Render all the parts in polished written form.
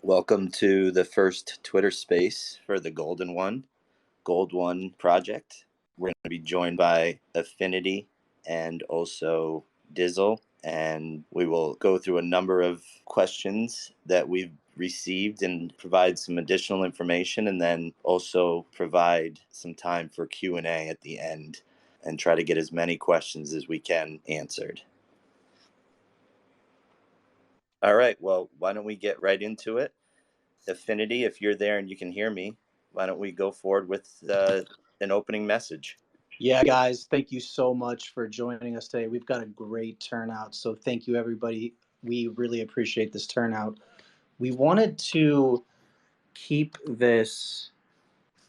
Welcome to the first Twitter space for the Gold One project. We're going to be joined by Affinity and also Dizzle, and we will go through a number of questions that we've received and provide some additional information, and then also provide some time for Q&A at the end and try to get as many questions as we can answered. All right, well, why don't we get right into it? Affinity, if you're there and you can hear me, why don't we go forward with an opening message? Yeah, guys, thank you so much for joining us today. We've got a great turnout, so thank you, everybody. We really appreciate this turnout. We wanted to keep this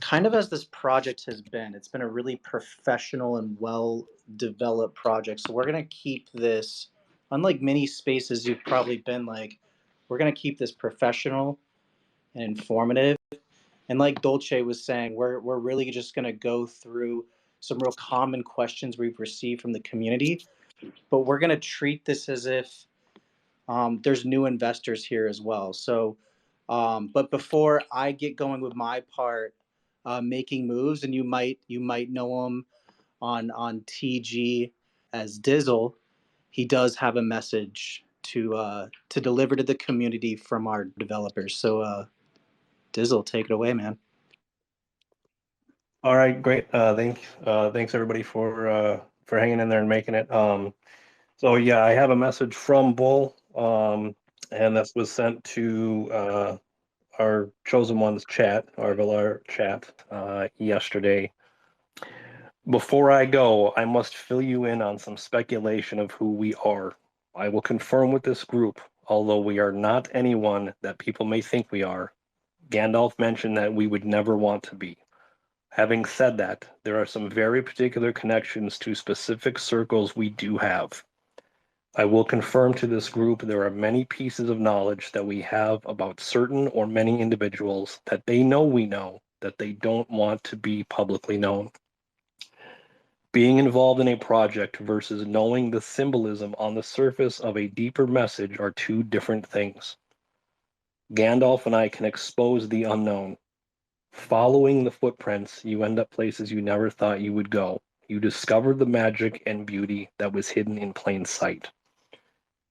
kind of as this project has been. It's been a really professional and well developed project. So we're going to keep this, unlike many spaces you've probably been like, we're going to keep this professional and informative. And like Dolce was saying, we're really just going to go through some real common questions we've received from the community, but we're going to treat this as if there's new investors here as well. So, but before I get going with my part, making moves, and you might know him on TG as Dizzle. He does have a message to deliver to the community from our developers. So, Dizzle, take it away, man. All right, great. Thanks everybody for hanging in there and making it. So yeah, I have a message from Bull, and this was sent to our chosen ones chat, our Villar chat, yesterday. Before I go, I must fill you in on some speculation of who we are. I will confirm with this group, although we are not anyone that people may think we are. Gandalf mentioned that we would never want to be. Having said that, there are some very particular connections to specific circles we do have. I will confirm to this group there are many pieces of knowledge that we have about certain or many individuals that they know we know that they don't want to be publicly known. Being involved in a project versus knowing the symbolism on the surface of a deeper message are two different things. Gandalf and I can expose the unknown. Following the footprints, you end up places you never thought you would go. You discover the magic and beauty that was hidden in plain sight.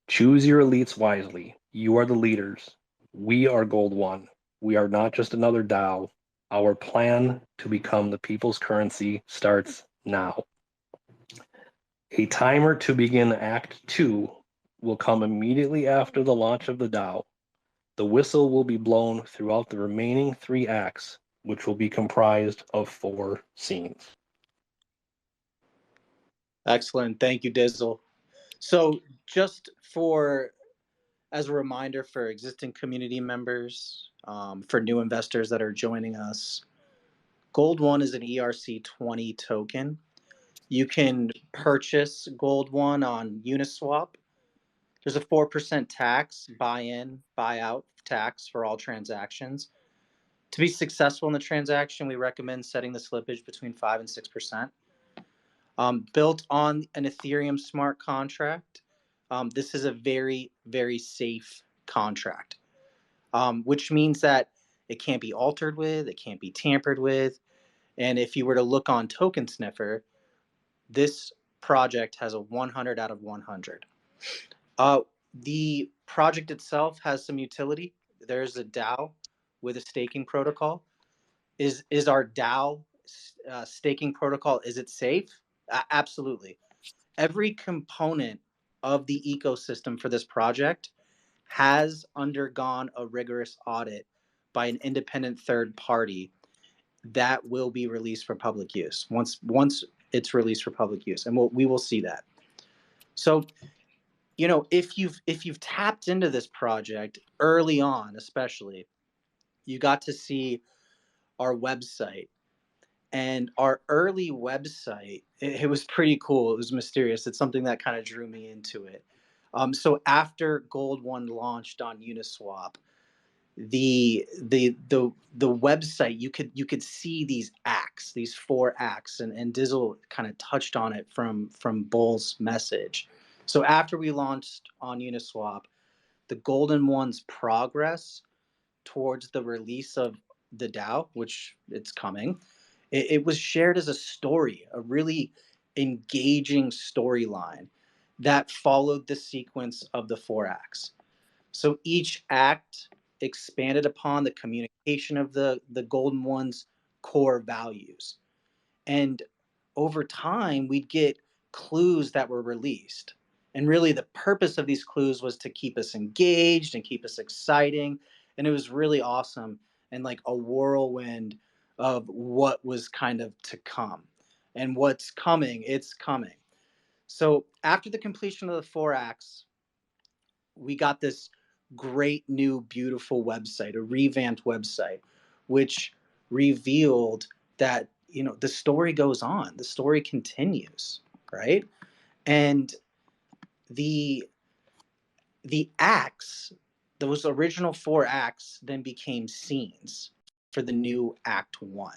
Choose your elites wisely. You are the leaders. We are Gold One. We are not just another DAO. Our plan to become the people's currency starts now. A timer to begin Act 2 will come immediately after the launch of the DAO. The whistle will be blown throughout the remaining 3 acts, which will be comprised of 4 scenes. Excellent. Thank you, Dizzle. So just as a reminder for existing community members, for new investors that are joining us, Gold One is an ERC20 token. You can purchase Gold One on Uniswap. There's a 4% tax, buy-in, buy-out tax for all transactions. To be successful in the transaction, we recommend setting the slippage between 5 and 6%. Built on an Ethereum smart contract, this is a very, very safe contract, which means that it can't be altered with, it can't be tampered with. And if you were to look on Token Sniffer, this project has a 100 out of 100. The project itself has some utility. There's a DAO with a staking protocol. Is our DAO staking protocol, is it safe? Absolutely. Every component of the ecosystem for this project has undergone a rigorous audit by an independent third party that will be released for public use once it's released for public use, and we will see that. So, if you've tapped into this project early on, especially, you got to see our website. And our early website, it was pretty cool. It was mysterious. It's something that kind of drew me into it. So after Gold One launched on Uniswap, the website, you could see these acts, these 4 acts, and Dizzle kind of touched on it from Bull's message. So after we launched on Uniswap, the Golden One's progress towards the release of the DAO, which it's coming, it was shared as a story, a really engaging storyline that followed the sequence of the 4 acts. So each act expanded upon the communication of the Golden One's core values. And over time, we'd get clues that were released. And really, the purpose of these clues was to keep us engaged and keep us exciting. And it was really awesome and like a whirlwind of what was kind of to come. And what's coming, it's coming. So after the completion of the 4 acts, we got this great new beautiful website, a revamped website, which revealed that the story goes on, the story continues, right? And the acts, those original 4 acts, then became scenes for the new Act 1.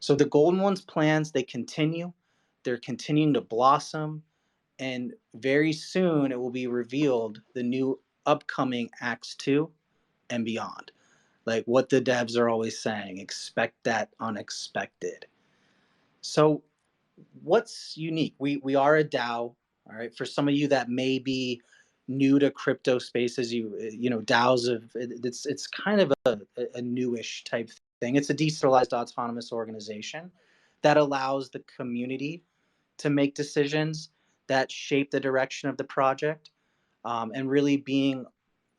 So the Golden One's plans, they continue, they're continuing to blossom, and very soon it will be revealed the new upcoming Acts 2 and beyond. Like what the devs are always saying, expect that unexpected. So what's unique? We are a DAO, all right? For some of you that may be new to crypto spaces, DAOs it's kind of a newish type thing. It's a decentralized autonomous organization that allows the community to make decisions that shape the direction of the project, and really being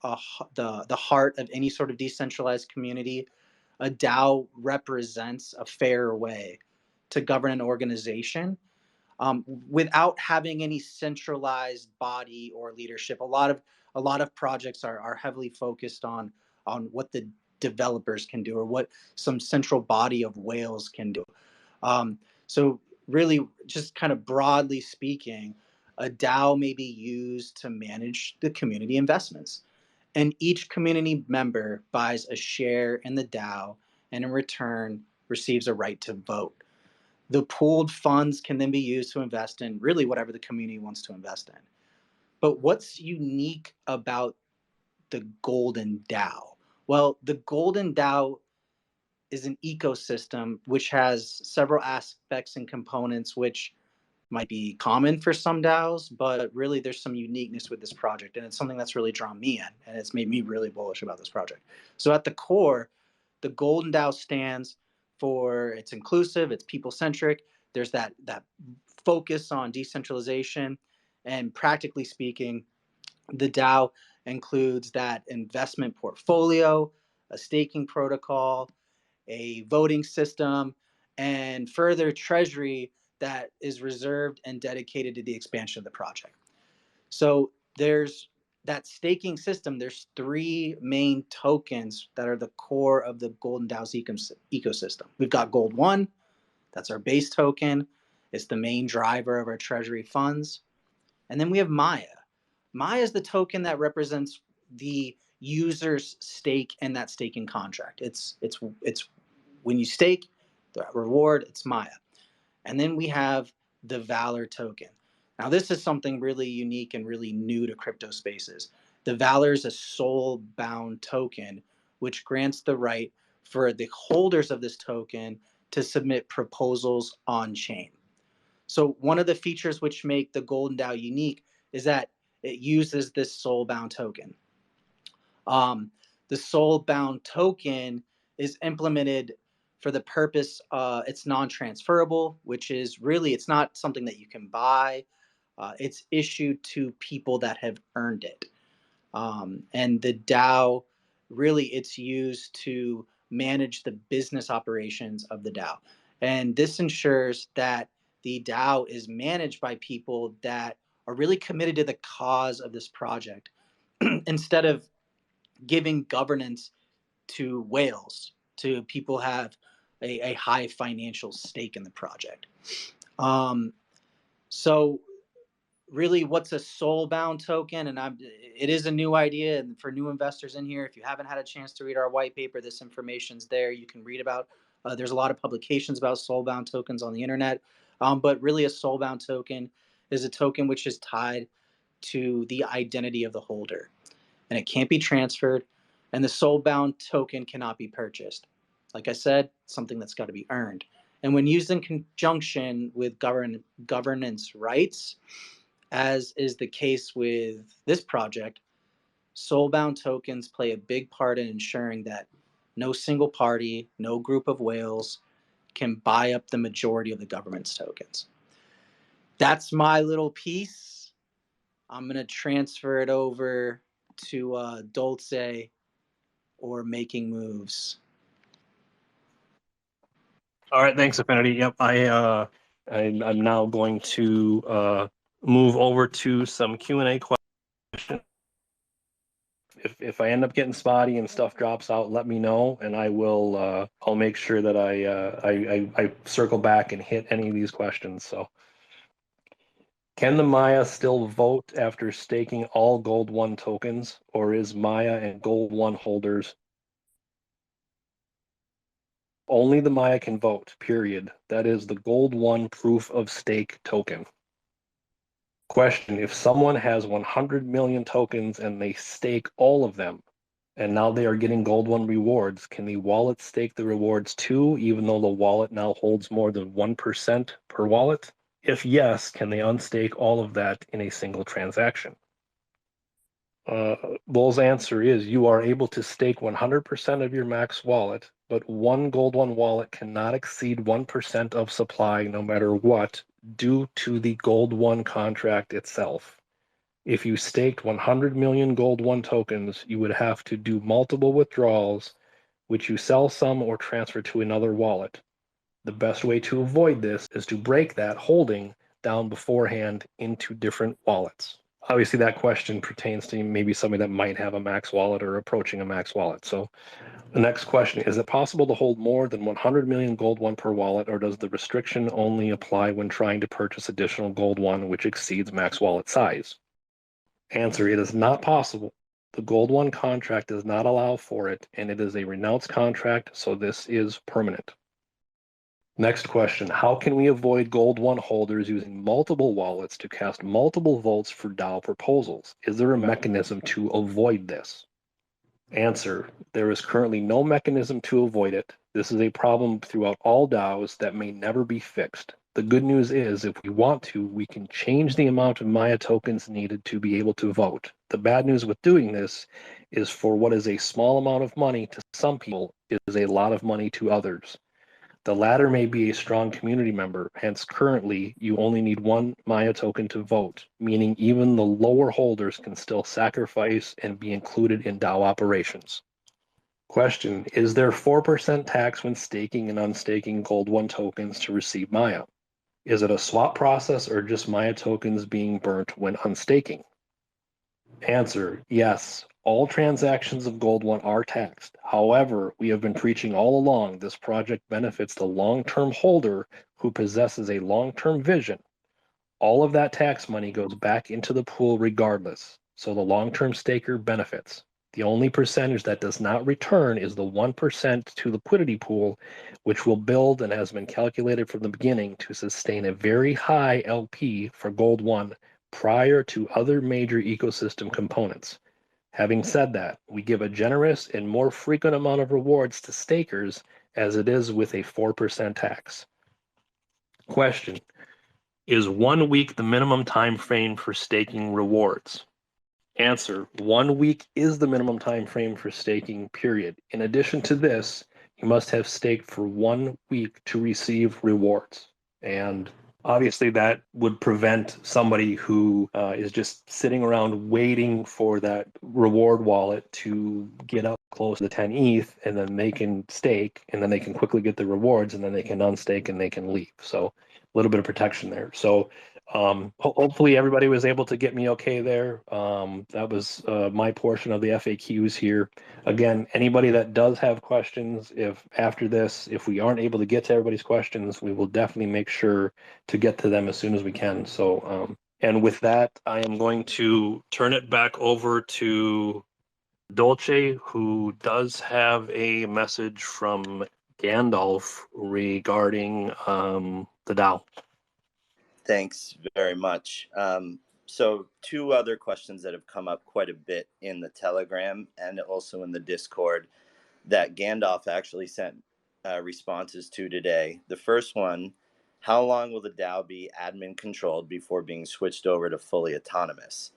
the heart of any sort of decentralized community. A DAO represents a fair way to govern an organization, without having any centralized body or leadership. A lot of projects are heavily focused on what the developers can do or what some central body of whales can do. So really, just kind of broadly speaking, a DAO may be used to manage the community investments. And each community member buys a share in the DAO and in return receives a right to vote. The pooled funds can then be used to invest in really whatever the community wants to invest in. But what's unique about the Golden DAO? Well, the Golden DAO is an ecosystem which has several aspects and components which might be common for some DAOs, but really there's some uniqueness with this project, and it's something that's really drawn me in, and it's made me really bullish about this project. So at the core, the Golden DAO stands for it's inclusive, it's people-centric. There's that focus on decentralization, and practically speaking, the DAO includes that investment portfolio, a staking protocol, a voting system, and further treasury that is reserved and dedicated to the expansion of the project. So there's that staking system. There's 3 main tokens that are the core of the Golden DAO's ecosystem. We've got Gold 1, that's our base token. It's the main driver of our treasury funds. And then we have Maya. Maya is the token that represents the user's stake in that staking contract. It's when you stake, the reward, it's Maya. And then we have the Valor token. Now, this is something really unique and really new to crypto spaces. The Valor is a soul-bound token, which grants the right for the holders of this token to submit proposals on-chain. So one of the features which make the Golden DAO unique is that it uses this soul-bound token. The soul-bound token is implemented for the purpose, it's non-transferable, which is really, it's not something that you can buy. It's issued to people that have earned it. And the DAO, really, it's used to manage the business operations of the DAO. And this ensures that the DAO is managed by people that are really committed to the cause of this project instead of giving governance to whales, to people have a high financial stake in the project. So really, what's a soul-bound token? And it is a new idea, and for new investors in here, if you haven't had a chance to read our white paper, this information's there. You can read about. There's a lot of publications about soul-bound tokens on the internet, but really, a soul-bound token is a token which is tied to the identity of the holder, and it can't be transferred. And the soulbound token cannot be purchased. Like I said, something that's got to be earned. And when used in conjunction with governance rights, as is the case with this project, soulbound tokens play a big part in ensuring that no single party, no group of whales can buy up the majority of the government's tokens. That's my little piece. I'm going to transfer it over to Dulce or Making Moves. All right, thanks, Affinity. Yep, I'm now going to move over to some Q&A questions. If I end up getting spotty and stuff drops out, let me know, and I'll make sure that I circle back and hit any of these questions. So, can the Maya still vote after staking all Gold One tokens, or is Maya and Gold One holders only the Maya can vote? Period. That is the Gold One proof of stake token. Question: if someone has 100 million tokens and they stake all of them, and now they are getting Gold One rewards, can the wallet stake the rewards too, even though the wallet now holds more than 1% per wallet? If yes, can they unstake all of that in a single transaction? Bull's answer is you are able to stake 100% of your max wallet, but one Gold One wallet cannot exceed 1% of supply no matter what, due to the Gold One contract itself. If you staked 100 million Gold One tokens, you would have to do multiple withdrawals, which you sell some or transfer to another wallet. The best way to avoid this is to break that holding down beforehand into different wallets. Obviously, that question pertains to maybe somebody that might have a max wallet or approaching a max wallet. So the next question, is it possible to hold more than 100 million Gold One per wallet, or does the restriction only apply when trying to purchase additional Gold One which exceeds max wallet size? Answer: it is not possible. The Gold One contract does not allow for it, and it is a renounced contract, so this is permanent. Next question, how can we avoid Gold One holders using multiple wallets to cast multiple votes for DAO proposals? Is there a mechanism to avoid this? Answer, there is currently no mechanism to avoid it. This is a problem throughout all DAOs that may never be fixed. The good news is, if we want to, we can change the amount of Maya tokens needed to be able to vote. The bad news with doing this is, for what is a small amount of money to some people, is a lot of money to others. The latter may be a strong community member, hence currently you only need one Maya token to vote, meaning even the lower holders can still sacrifice and be included in DAO operations. Question, is there 4% tax when staking and unstaking Gold One tokens to receive Maya? Is it a swap process or just Maya tokens being burnt when unstaking? Answer, yes. All transactions of Gold One are taxed. However, we have been preaching all along this project benefits the long-term holder who possesses a long-term vision. All of that tax money goes back into the pool regardless, so the long-term staker benefits. The only percentage that does not return is the 1% to liquidity pool, which will build and has been calculated from the beginning to sustain a very high LP for Gold One prior to other major ecosystem components. Having said that, we give a generous and more frequent amount of rewards to stakers as it is with a 4% tax. Question, is 1 week the minimum time frame for staking rewards? Answer, 1 week is the minimum time frame for staking, period. In addition to this, you must have staked for 1 week to receive rewards. And obviously that would prevent somebody who is just sitting around waiting for that reward wallet to get up close to 10 ETH, and then they can stake, and then they can quickly get the rewards, and then they can unstake and they can leave. So a little bit of protection there. So hopefully everybody was able to get me okay there. That was my portion of the FAQs here. Again, anybody that does have questions, if after this, if we aren't able to get to everybody's questions, we will definitely make sure to get to them as soon as we can. So, and with that, I am going to turn it back over to Dolce, who does have a message from Gandalf regarding the DAO. Thanks very much. So two other questions that have come up quite a bit in the Telegram and also in the Discord that Gandalf actually sent responses to today. The first one, how long will the DAO be admin controlled before being switched over to fully autonomous?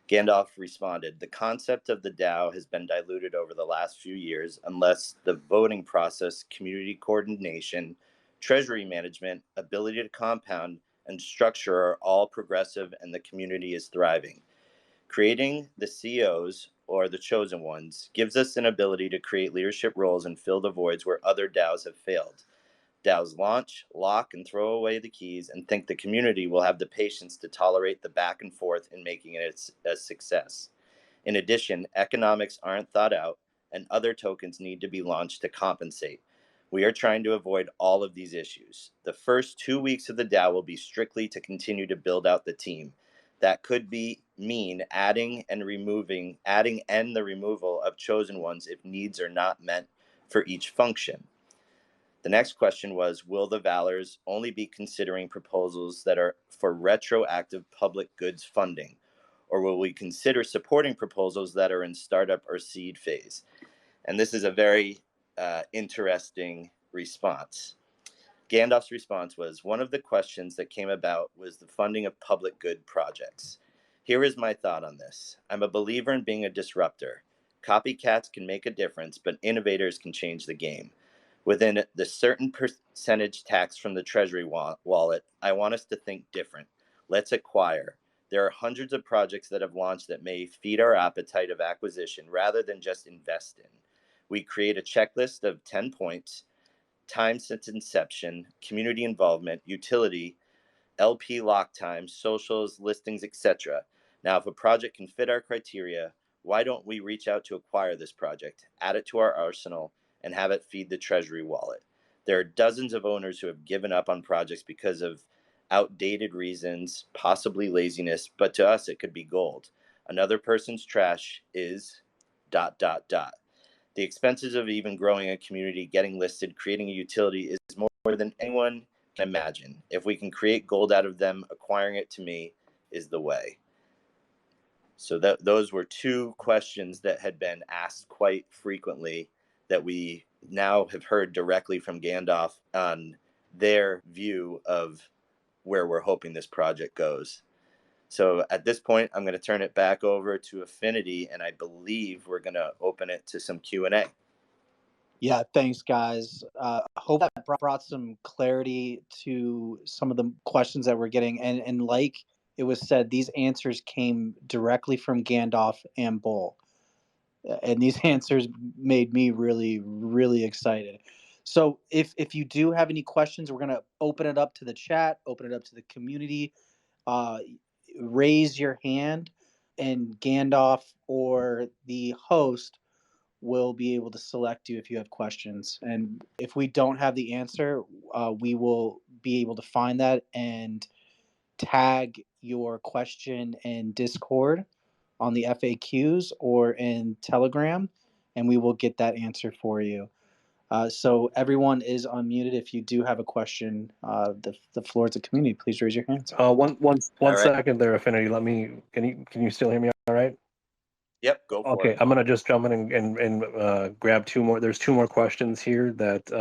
Gandalf responded, the concept of the DAO has been diluted over the last few years unless the voting process, community coordination, treasury management, ability to compound, and structure are all progressive and the community is thriving. Creating the COs, or the chosen ones, gives us an ability to create leadership roles and fill the voids where other DAOs have failed. DAOs launch, lock, and throw away the keys and think the community will have the patience to tolerate the back and forth in making it a success. In addition, economics aren't thought out, and other tokens need to be launched to compensate. We are trying to avoid all of these issues. The first 2 weeks of the DAO will be strictly to continue to build out the team. That could mean adding and the removal of chosen ones if needs are not met for each function. The next question was, will the Valors only be considering proposals that are for retroactive public goods funding? Or will we consider supporting proposals that are in startup or seed phase? And this is a very interesting response. Gandalf's response was, one of the questions that came about was the funding of public good projects. Here is my thought on this. I'm a believer in being a disruptor. Copycats can make a difference, but innovators can change the game. Within the certain percentage tax from the Treasury wallet, I want us to think different. Let's acquire. There are hundreds of projects that have launched that may feed our appetite of acquisition rather than just invest in. We create a checklist of 10 points, time since inception, community involvement, utility, LP lock time, socials, listings, etc. Now, if a project can fit our criteria, why don't we reach out to acquire this project, add it to our arsenal, and have it feed the Treasury wallet? There are dozens of owners who have given up on projects because of outdated reasons, possibly laziness, but to us it could be gold. Another person's trash is ... The expenses of even growing a community, getting listed, creating a utility is more than anyone can imagine. If we can create gold out of them, acquiring it to me is the way. So those were two questions that had been asked quite frequently that we now have heard directly from Gandalf on their view of where we're hoping this project goes. So at this point, I'm going to turn it back over to Affinity, and I believe we're going to open it to some Q&A. Yeah, thanks, guys. Hope that brought some clarity to some of the questions that we're getting. And like it was said, these answers came directly from Gandalf and Bull. And these answers made me really, really excited. So if you do have any questions, we're going to open it up to the chat, open it up to the community. Raise your hand, and Gandalf or the host will be able to select you if you have questions. And if we don't have the answer, we will be able to find that and tag your question in Discord on the FAQs or in Telegram, and we will get that answer for you. So everyone is unmuted. If you do have a question, the floor is the community. Please raise your hands. One All right. second there, Affinity. Can you still hear me all right? Yep, go for it. Okay, I'm gonna just jump in and grab two more. There's two more questions here that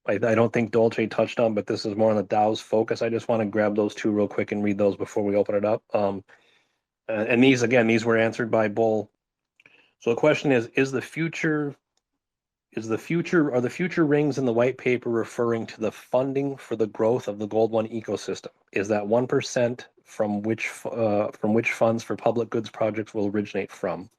I don't think Dolce touched on, but this is more on the DAO's focus. I just want to grab those two real quick and read those before we open it up. And these were answered by Bull. So the question is the future are the future rings in the white paper referring to the funding for the growth of the Gold One ecosystem? Is that 1% from which funds for public goods projects will originate from?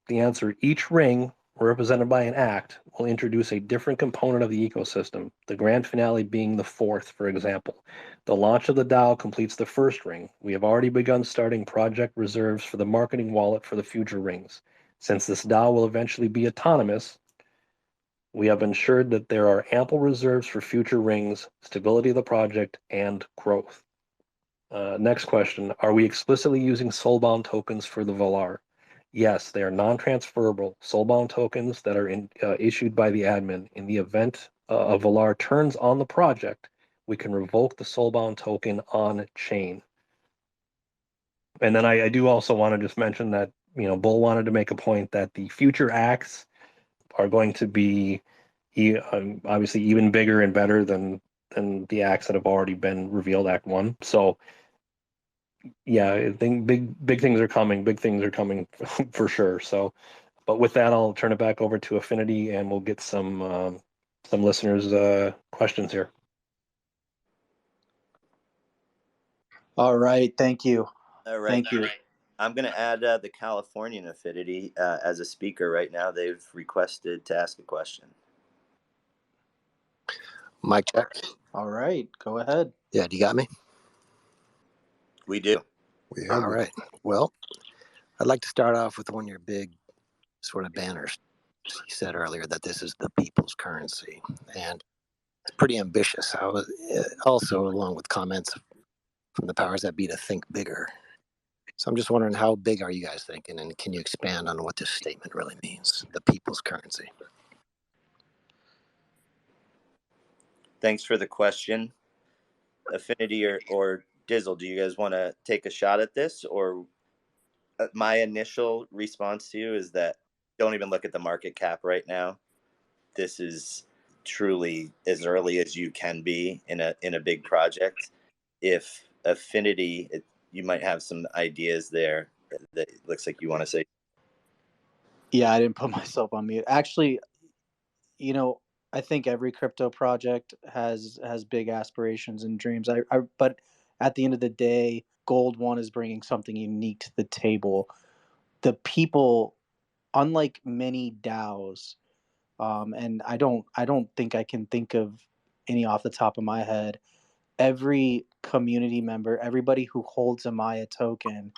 The answer, each ring represented by an act will introduce a different component of the ecosystem, the grand finale being the fourth, for example. The launch of the DAO completes the first ring. We have already begun starting project reserves for the marketing wallet for the future rings. Since this DAO will eventually be autonomous, we have ensured that there are ample reserves for future rings, stability of the project, and growth. Next question, are we explicitly using soulbound tokens for the Valar? Yes, they are non-transferable soulbound tokens that are issued by the admin. In the event a Valar turns on the project, we can revoke the soulbound token on chain. And then I do also want to just mention that, Bull wanted to make a point that the future acts are going to be obviously even bigger and better than the acts that have already been revealed, Act One. So yeah, I think big things are coming. Big things are coming for sure. So, but with that, I'll turn it back over to Affinity, and we'll get some listeners' questions here. All right. Thank you. All right. Thank you. I'm going to add the Californian Affinity as a speaker right now. They've requested to ask a question. Mic check. All right. Go ahead. Yeah, do you got me? We do. We have All you. right. Well, I'd like to start off with one of your big sort of banners. You said earlier that this is the people's currency, and it's pretty ambitious. I was also, along with comments from the powers that be, to think bigger. So I'm just wondering, how big are you guys thinking, and can you expand on what this statement really means, the people's currency? Thanks for the question. Affinity or Dizzle, do you guys want to take a shot at this? Or my initial response to you is that don't even look at the market cap right now. This is truly as early as you can be in a big project. If Affinity, you might have some ideas there that it looks like you want to say. Yeah, I didn't put myself on mute. Actually, I think every crypto project has big aspirations and dreams. But at the end of the day, Gold One is bringing something unique to the table. The people, unlike many DAOs, and I don't think I can think of any off the top of my head. Every community member, everybody who holds a Maya token,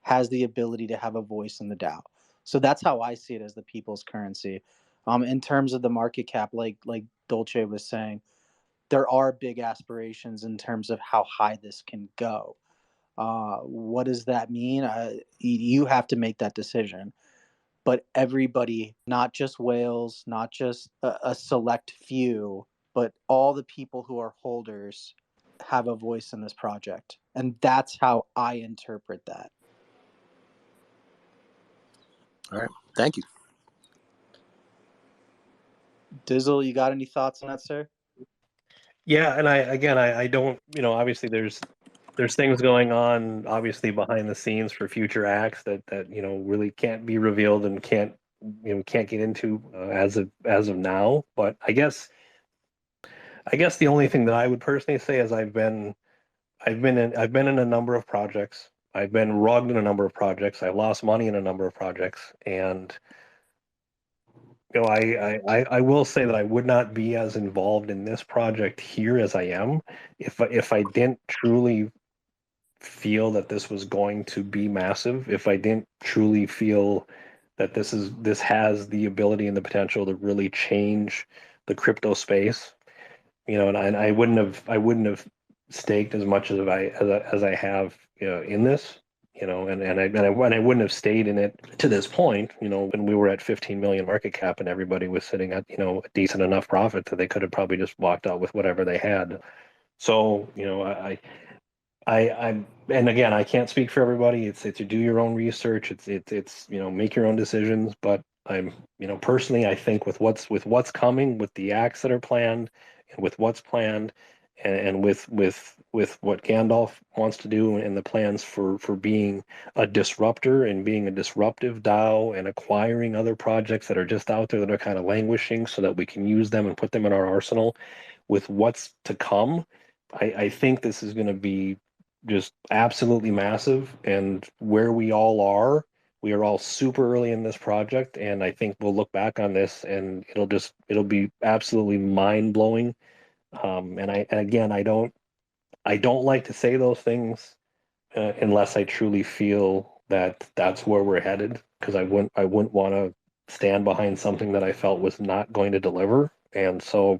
has the ability to have a voice in the DAO. So that's how I see it, as the people's currency. In terms of the market cap, like Dolce was saying, there are big aspirations in terms of how high this can go. What does that mean? You have to make that decision. But everybody, not just whales, not just a select few, but all the people who are holders have a voice in this project. And that's how I interpret that. All right. Thank you. Dizzle, you got any thoughts on that, sir? Yeah, and I don't, obviously there's things going on obviously behind the scenes for future acts that really can't be revealed and can't get into as of now. But I guess the only thing that I would personally say is I've been in a number of projects. I've been rugged in a number of projects. I've lost money in a number of projects, and I will say that I would not be as involved in this project here as I am if I didn't truly feel that this was going to be massive, if I didn't truly feel that this has the ability and the potential to really change the crypto space, and I wouldn't have staked as much as I have, in this, and I wouldn't have stayed in it to this point, when we were at 15 million market cap and everybody was sitting at, a decent enough profit that they could have probably just walked out with whatever they had. So, I and again, I can't speak for everybody. It's to do your own research. It's make your own decisions. But I'm personally, I think with what's coming, with the acts that are planned, and with what's planned, and with what Gandalf wants to do, and the plans for being a disruptor and being a disruptive DAO and acquiring other projects that are just out there that are kind of languishing, so that we can use them and put them in our arsenal. With what's to come, I think this is going to be just absolutely massive, and where we are all super early in this project, and I think we'll look back on this and it'll be absolutely mind-blowing. I don't like to say those things unless I truly feel that that's where we're headed, because I wouldn't want to stand behind something that I felt was not going to deliver. And so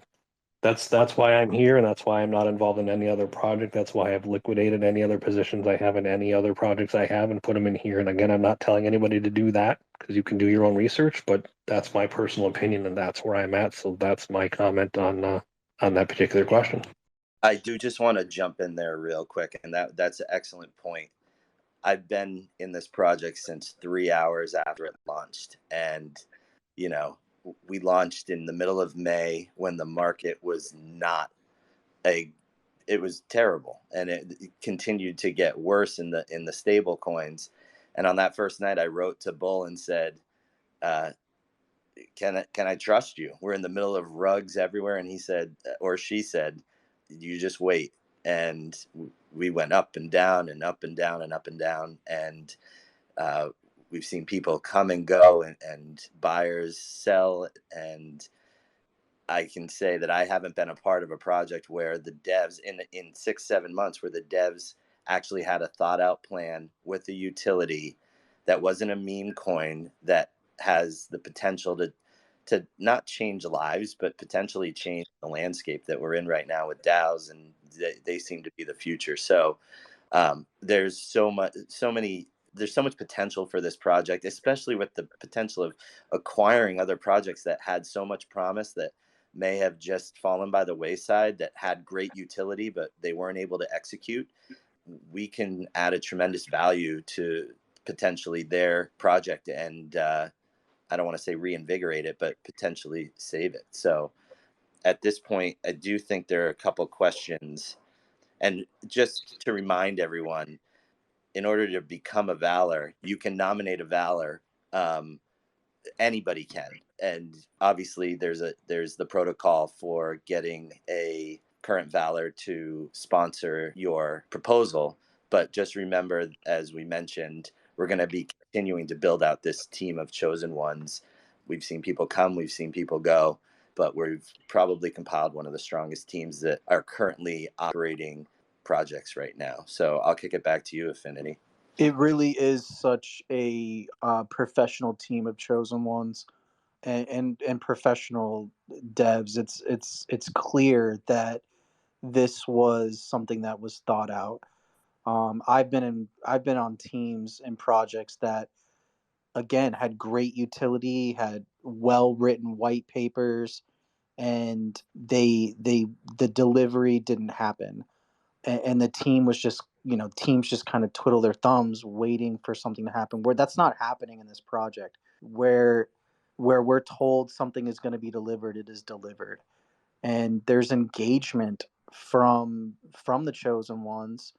that's why I'm here, and that's why I'm not involved in any other project. That's why I've liquidated any other positions I have in any other projects I have and put them in here. And again, I'm not telling anybody to do that, because you can do your own research, but that's my personal opinion, and that's where I'm at. So that's my comment on that particular question. I do just want to jump in there real quick, and that's an excellent point. I've been in this project since 3 hours after it launched. And, you know, we launched in the middle of May when the market was not it was terrible, and it continued to get worse in the stable coins. And on that first night, I wrote to Bull and said, uh, can I trust you? We're in the middle of rugs everywhere. And he said, or she said, you just wait. And we went up and down and up and down and up and down. And uh, we've seen people come and go, and buyers sell. And I can say that I haven't been a part of a project where the devs in 6-7 months, where the devs actually had a thought out plan with the utility that wasn't a meme coin, that has the potential to not change lives, but potentially change the landscape that we're in right now with DAOs, and they seem to be the future. So there's so much potential for this project, especially with the potential of acquiring other projects that had so much promise that may have just fallen by the wayside, that had great utility, but they weren't able to execute. We can add a tremendous value to potentially their project, and I don't want to say reinvigorate it, but potentially save it. So at this point, I do think there are a couple questions. And just to remind everyone, in order to become a Valor, you can nominate a Valor. Anybody can, and obviously there's the protocol for getting a current Valor to sponsor your proposal. But just remember, as we mentioned, we're going to be continuing to build out this team of chosen ones. We've seen people come, we've seen people go, but we've probably compiled one of the strongest teams that are currently operating projects right now. So I'll kick it back to you, Affinity. It really is such a professional team of chosen ones, and professional devs. It's clear that this was something that was thought out. I've been on teams and projects that, again, had great utility, had well written white papers, and the delivery didn't happen, and the team was just, teams just kind of twiddle their thumbs waiting for something to happen, where that's not happening in this project. Where we're told something is going to be delivered, it is delivered, and there's engagement from the chosen ones,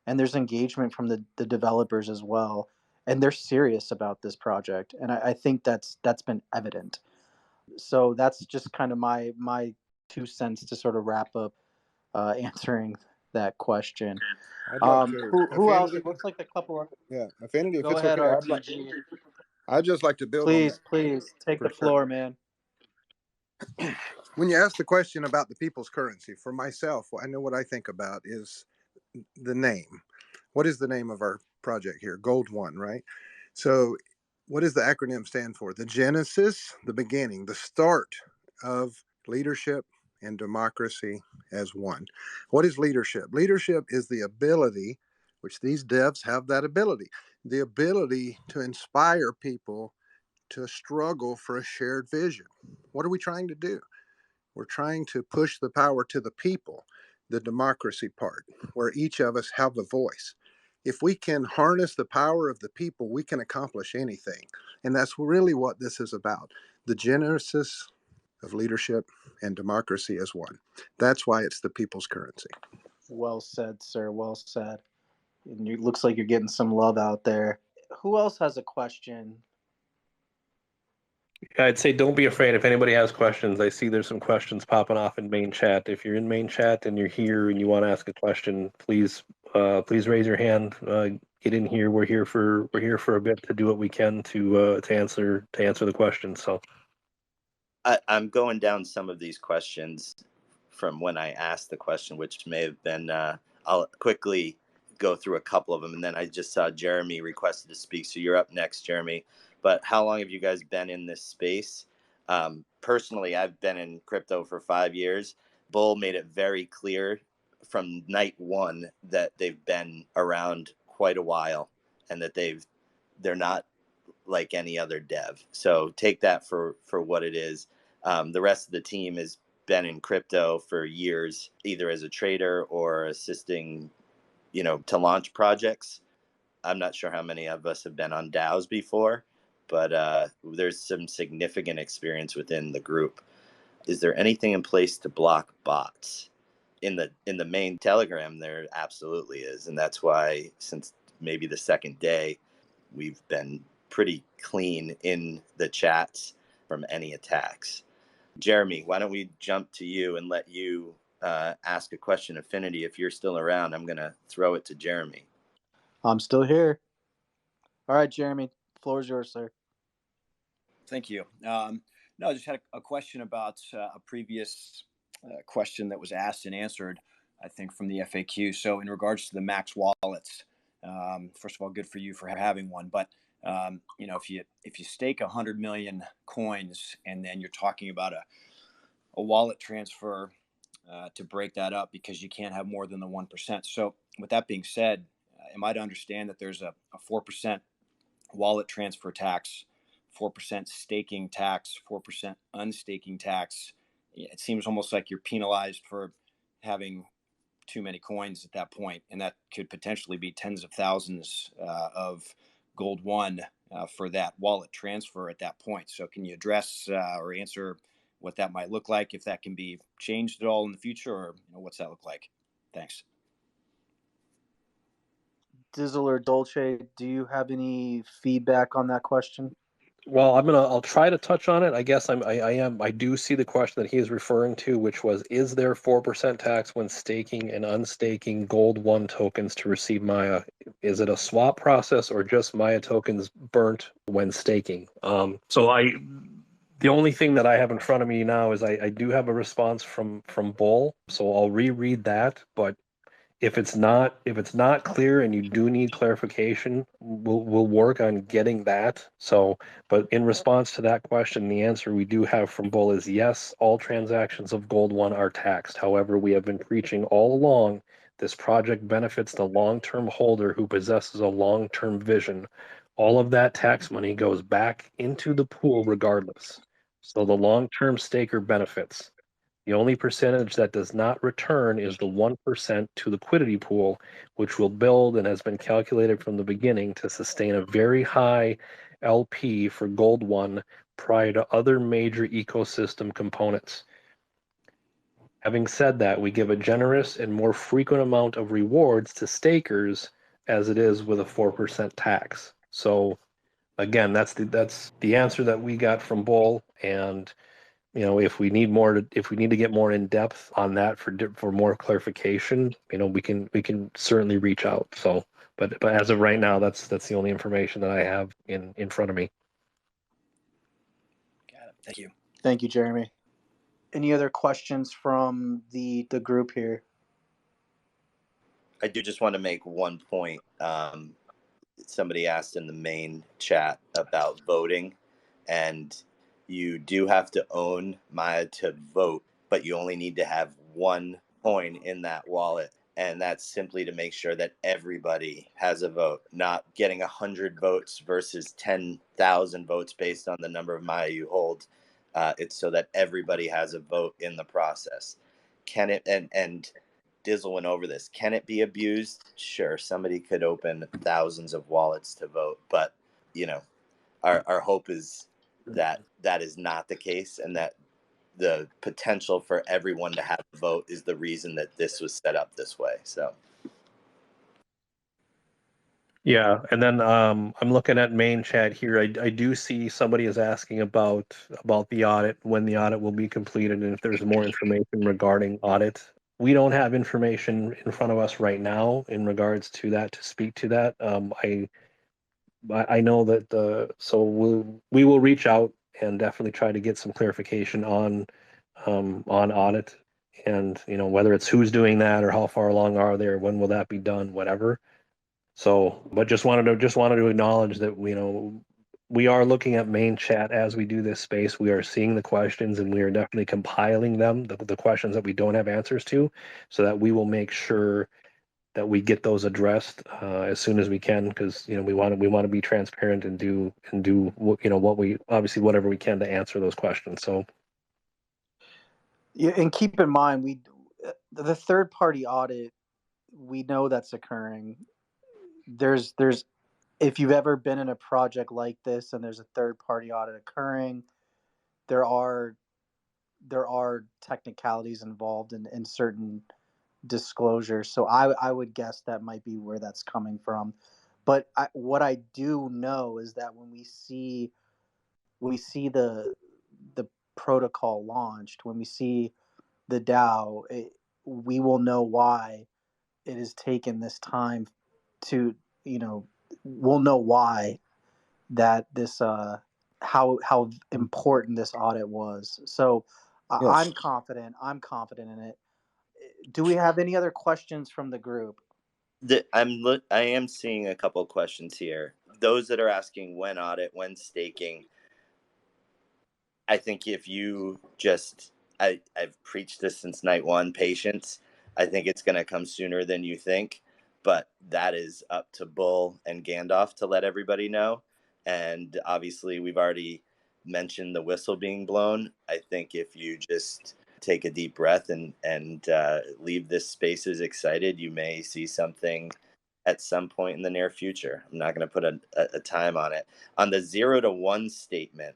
and there's engagement from the developers as well, and they're serious about this project, and I think that's been evident. So that's just kind of my 2 cents to sort of wrap up answering that question. I'd like to. Who else? Affinity? It looks like a couple of. Yeah, Affinity, if Go it's ahead, okay, RTG. I'd just like to build on that Please take for the sure. floor, man. When you ask the question about the people's currency, for myself, I know what I think about is the name. What is the name of our project here? Gold One, right? So, what does the acronym stand for? The genesis, the beginning, the start of leadership and democracy as one. What is leadership? Leadership is the ability, which these devs have that ability, the ability to inspire people to struggle for a shared vision. What are we trying to do? We're trying to push the power to the people, the democracy part, where each of us have a voice. If we can harness the power of the people, we can accomplish anything. And that's really what this is about. The genesis of leadership and democracy as one. That's why it's the people's currency. Well said, sir. Well said. And it looks like you're getting some love out there. Who else has a question? I'd say don't be afraid if anybody has questions. I see there's some questions popping off in main chat. If you're in main chat and you're here and you want to ask a question, please raise your hand. Get in here. We're here for a bit to do what we can to answer the questions. So I'm going down some of these questions from when I asked the question, which may have been, I'll quickly go through a couple of them. And then I just saw Jeremy requested to speak. So you're up next, Jeremy. But how long have you guys been in this space? Personally, I've been in crypto for 5 years. Bull made it very clear from night one that they've been around quite a while, and that they're not like any other dev. So take that for what it is. The rest of the team has been in crypto for years, either as a trader or assisting, to launch projects. I'm not sure how many of us have been on DAOs before, but there's some significant experience within the group. Is there anything in place to block bots? In the main Telegram, there absolutely is, and that's why since maybe the second day, we've been pretty clean in the chats from any attacks. Jeremy, why don't we jump to you and let you ask a question? Affinity, if you're still around, I'm going to throw it to Jeremy. I'm still here. All right, Jeremy, the floor is yours, sir. Thank you. No, I just had a question about a previous question that was asked and answered, I think, from the FAQ. So in regards to the max wallets, first of all, good for you for having one. But if you stake 100 million coins and then you're talking about a wallet transfer to break that up because you can't have more than the 1%. So with that being said, am I to understand that there's a 4% wallet transfer tax, 4% staking tax, 4% unstaking tax? It seems almost like you're penalized for having too many coins at that point, and that could potentially be tens of thousands of Gold One for that wallet transfer at that point. So can you address or answer what that might look like, if that can be changed at all in the future, or what's that look like? Thanks. Dizzle or Dolce, do you have any feedback on that question? Well, I'll try to touch on it. I guess I do see the question that he is referring to, which was, is there 4% tax when staking and unstaking Gold One tokens to receive Maya? Is it a swap process or just Maya tokens burnt when staking? The only thing that I have in front of me now is I do have a response from Bull, so I'll reread that. But if it's not clear and you do need clarification, we'll work on getting that. So, but in response to that question, the answer we do have from Bull is yes, all transactions of Gold One are taxed. However, we have been preaching all along this project benefits the long-term holder who possesses a long-term vision. All of that tax money goes back into the pool regardless. So the long-term staker benefits. The only percentage that does not return is the 1% to liquidity pool, which will build and has been calculated from the beginning to sustain a very high LP for Gold One prior to other major ecosystem components. Having said that, we give a generous and more frequent amount of rewards to stakers as it is with a 4% tax. So again, that's the answer that we got from Bull, and if we need to get more in depth on that for more clarification, we can certainly reach out. So, but as of right now, that's the only information that I have in front of me. Got it. Thank you. Thank you, Jeremy. Any other questions from the group here? I do just want to make one point. Somebody asked in the main chat about voting, and you do have to own Maya to vote, but you only need to have one coin in that wallet. And that's simply to make sure that everybody has a vote, not getting 100 votes versus 10,000 votes based on the number of Maya you hold. It's so that everybody has a vote in the process. Can it, and Dizzle went over this, can it be abused? Sure, somebody could open thousands of wallets to vote, but our hope is that that is not the case, and that the potential for everyone to have a vote is the reason that this was set up this way. So yeah, and then I'm looking at main chat here. I do see somebody is asking about the audit, when the audit will be completed, and if there's more information regarding audit. We don't have information in front of us right now in regards to that to speak to that. I know that so we will reach out and definitely try to get some clarification on audit, and whether it's who's doing that or how far along are they or when will that be done, whatever. So, but just wanted to acknowledge that we are looking at main chat as we do this space. We are seeing the questions and we are definitely compiling them, the questions that we don't have answers to, so that we will make sure that we get those addressed as soon as we can, because we want to be transparent and do what we obviously whatever we can to answer those questions. So yeah, and keep in mind the third party audit, we know that's occurring. There's if you've ever been in a project like this and there's a third party audit occurring, there are technicalities involved in certain disclosures. So I would guess that might be where that's coming from. But what I do know is that when we see the protocol launched, when we see the DAO, we will know why it has taken this time to, we'll know why that this how important this audit was. So Yes. I'm confident in it. Do we have any other questions from the group? I am seeing a couple of questions here. Those that are asking when audit, when staking. I think if you just, I've preached this since night one, patience. I think it's going to come sooner than you think, but that is up to Bull and Gandalf to let everybody know. And obviously, we've already mentioned the whistle being blown. I think if you just take a deep breath and leave this space as excited, you may see something at some point in the near future. I'm not going to put a time on it. On the 0 to 1 statement,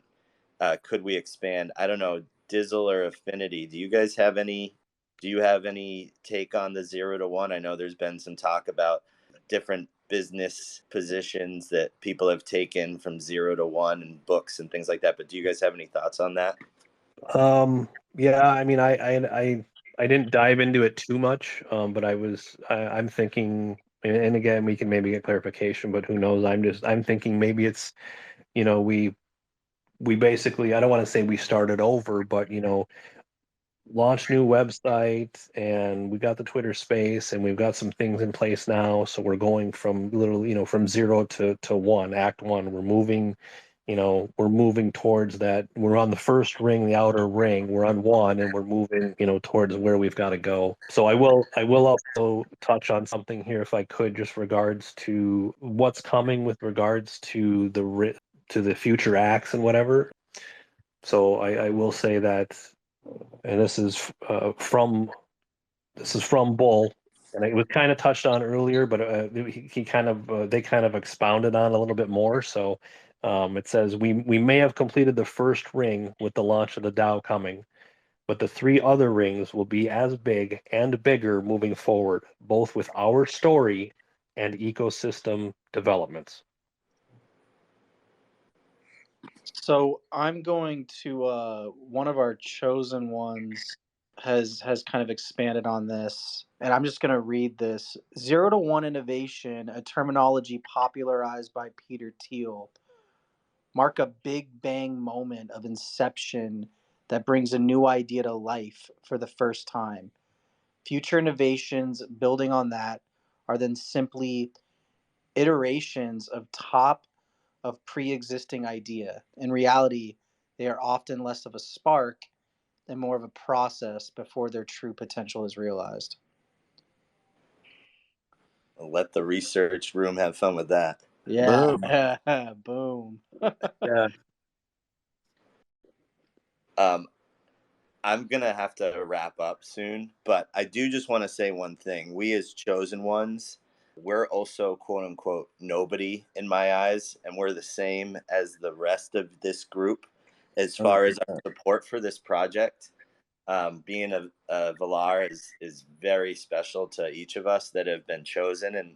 could we expand? I don't know, Dizzle or Affinity. Do you guys have any? Do you have any take on the 0 to 1? I know there's been some talk about different business positions that people have taken from 0 to 1 and books and things like that. But do you guys have any thoughts on that? Yeah, I mean, I didn't dive into it too much, but I'm thinking, and again, we can maybe get clarification, but who knows? I'm thinking maybe it's, we basically, I don't want to say we started over, but launched new website, and we got the Twitter space, and we've got some things in place now. So we're going from literally, from 0 to 1, act 1. We're moving towards that. We're on the first ring, the outer ring. We're on 1, and we're moving, towards where we've got to go. So I will also touch on something here, if I could, just regards to what's coming with regards to the future acts and whatever. So I will say that, and this is from Bull, and it was kind of touched on earlier, but he kind of they kind of expounded on a little bit more. So it says we may have completed the first ring with the launch of the DAO coming, but the 3 other rings will be as big and bigger moving forward, both with our story and ecosystem developments. So I'm going to one of our chosen ones has kind of expanded on this, and I'm just going to read this. 0 to 1 innovation, a terminology popularized by Peter Thiel, mark a big bang moment of inception that brings a new idea to life for the first time. Future innovations building on that are then simply iterations of pre-existing idea. In reality, they are often less of a spark and more of a process before their true potential is realized. I'll let the research room have fun with that. Yeah. Boom. Yeah. I'm gonna have to wrap up soon, but I do just want to say one thing. We as chosen ones, we're also quote unquote nobody in my eyes, and we're the same as the rest of this group as far as our support for this project. Being a Valar is very special to each of us that have been chosen, and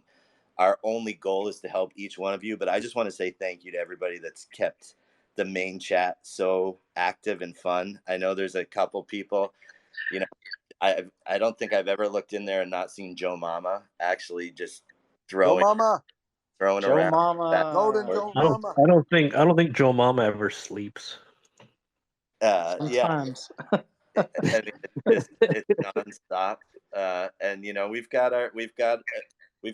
our only goal is to help each one of you. But I just want to say thank you to everybody that's kept the main chat so active and fun. I know there's a couple people, I don't think I've ever looked in there and not seen Joe Mama actually just Joe throwing Mama. Joe around that. Golden Mama. Joe I don't Mama. I don't think I don't think Joe Mama ever sleeps. Yeah, Sometimes. I mean, it's nonstop, and we've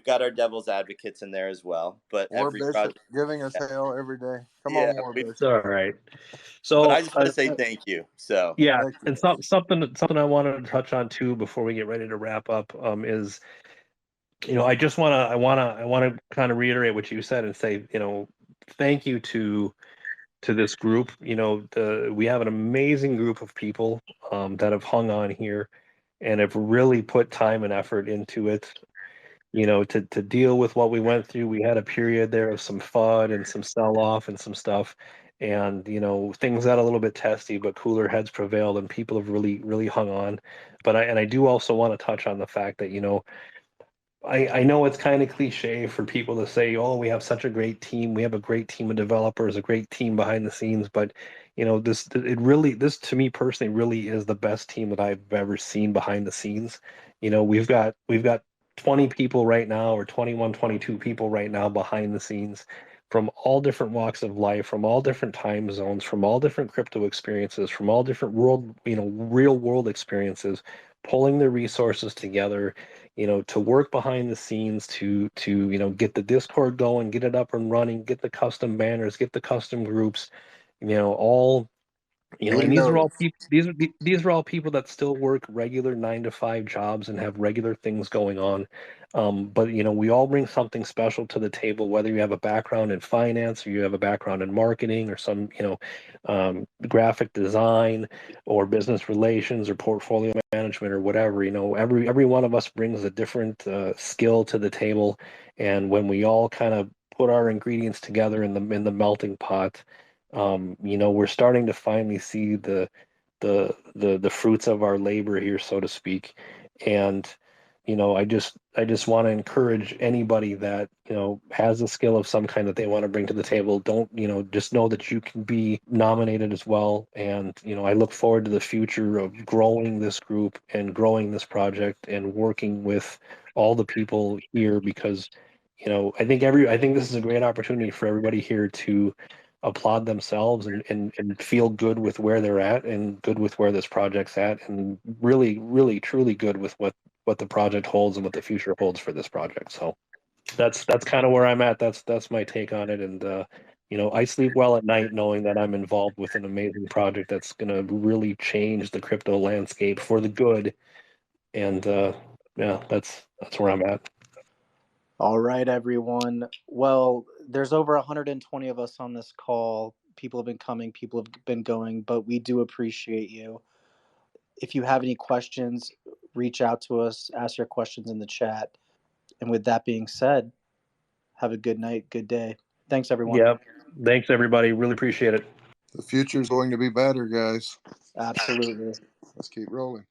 got our devil's advocates in there as well. But War every Bishop project, giving us yeah, hell every day. Come yeah, on, War we, Bishop. It's all right. but So I just want to say thank you. So yeah, Thank you. and something I wanted to touch on too before we get ready to wrap up is, I want to kind of reiterate what you said and say, thank you to this group. We have an amazing group of people that have hung on here and have really put time and effort into it. to deal with what we went through. We had a period there of some FUD and some sell off and some stuff. And, things got a little bit testy, but cooler heads prevailed and people have really, really hung on. But I do also want to touch on the fact that, I know it's kind of cliche for people to say, oh, we have such a great team. We have a great team of developers, a great team behind the scenes. But, this to me personally really is the best team that I've ever seen behind the scenes. We've got 20 people right now, or 21, 22 people right now behind the scenes from all different walks of life, from all different time zones, from all different crypto experiences, from all different real world experiences, pulling the resources together, to work behind the scenes to get the Discord going, get it up and running, get the custom banners, get the custom groups, all and these are Bingo. all people. These are all people that still work regular 9 to 5 jobs and have regular things going on. But we all bring something special to the table. Whether you have a background in finance, or you have a background in marketing, or some graphic design, or business relations, or portfolio management, or whatever. Every one of us brings a different skill to the table, and when we all kind of put our ingredients together in the melting pot, we're starting to finally see the fruits of our labor here, so to speak. And I just want to encourage anybody that has a skill of some kind that they want to bring to the table. Don't just know that you can be nominated as well. And I look forward to the future of growing this group and growing this project and working with all the people here, because I think this is a great opportunity for everybody here to applaud themselves and feel good with where they're at, and good with where this project's at, and really, really, truly good with what the project holds and what the future holds for this project. So that's kind of where I'm at. That's my take on it. And I sleep well at night knowing that I'm involved with an amazing project that's going to really change the crypto landscape for the good. And yeah, that's where I'm at. All right, everyone. Well, there's over 120 of us on this call. People have been coming, people have been going, but we do appreciate you. If you have any questions, reach out to us, ask your questions in the chat. And with that being said, have a good night, good day. Thanks, everyone. Yeah. Thanks, everybody. Really appreciate it. The future's going to be better, guys. Absolutely. Let's keep rolling.